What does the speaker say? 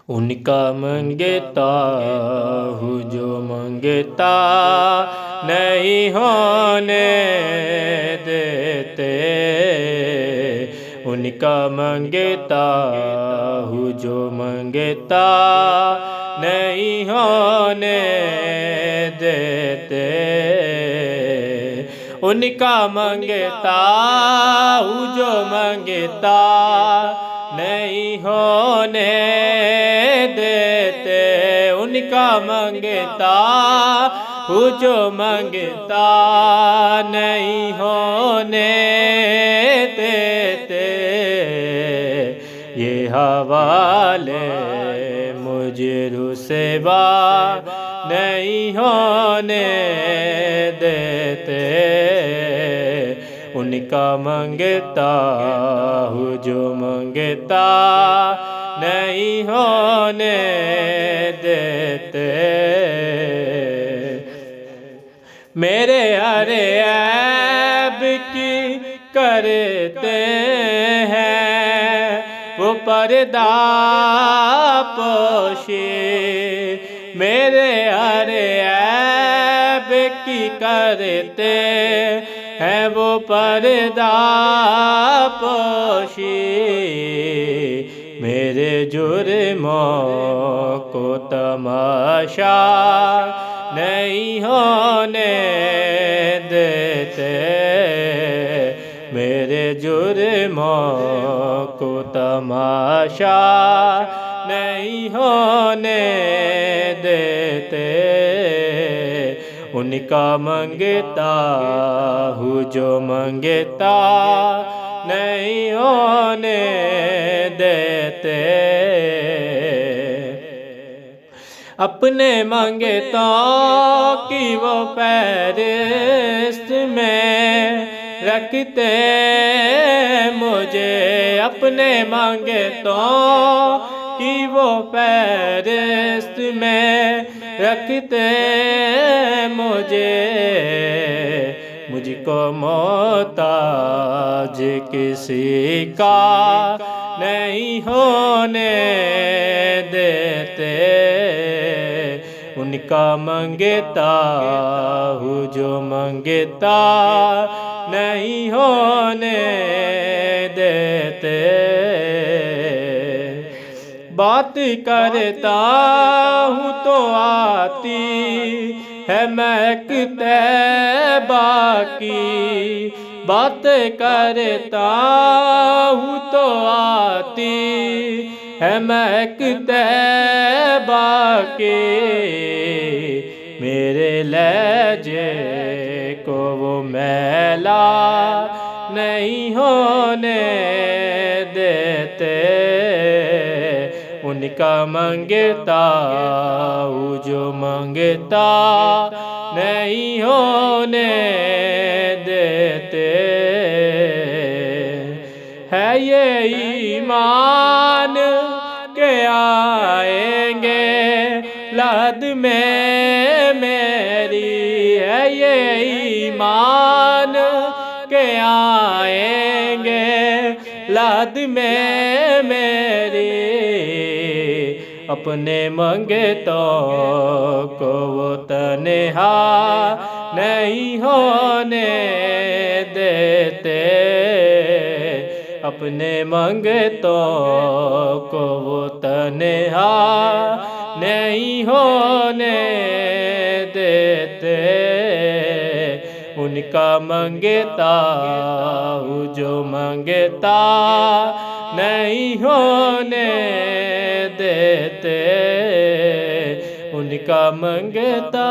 ان کا منگتا ہوں جو منگتا نہیں ہونے دیتے، ان کا منگتا ہوں جو منگتا نہیں ہونے دیتے، ان کا منگتا ہوں جو منگتا نہیں ہونے دیتے، ان کا منگتا ہوں جو منگتا نہیں ہونے دیتے، یہ حوالے مجھے رسوا نہیں ہونے دیتے، ان کا منگتا ہوں جو منگتا نہیں ہونے دیتے، میرے ہر عیب کی کرتے ہیں وہ پردہ پوشی، میرے ہر عیب کی کرتے ہیں وہ پردہ پوشی، میرے جرموں کو تماشا نہیں ہونے دیتے، میرے جرموں کو تماشا نہیں ہونے دیتے، ان کا منگتا ہوں جو منگتا نہیں ہونے دیتے، اپنے منگتوں کی وہ فہرست میں رکھتے مجھے، اپنے منگتوں کی وہ فہرست میں رکھتے مجھے، مجھ کو محتاج کسی کا نہیں ہونے دیتے، ان کا منگتا ہوں جو منگتا نہیں ہونے دیتے، بات کرتا ہوں تو آتی ہے مہک طیبہ کی، بات کرتا ہوں تو آتی ہے مہک طیبہ کی، میرے لہجے کو وہ میلا نہیں ہونے دیتے، ان کا منگتا ہوں جو منگتا نہیں ہونے دیتے، ہے یہ ایمان کہ آئیں گے لحد میں میری، ہے یہ ایمان کہ آئیں گے لحد میں میری، اپنے منگتوں کو وہ تنہا نہیں ہونے دیتے، اپنے منگتوں کو وہ تنہا نہیں ہونے دیتے، ان کا منگتا ہوں جو منگتا نہیں ہونے دیتے، ان کا منگتا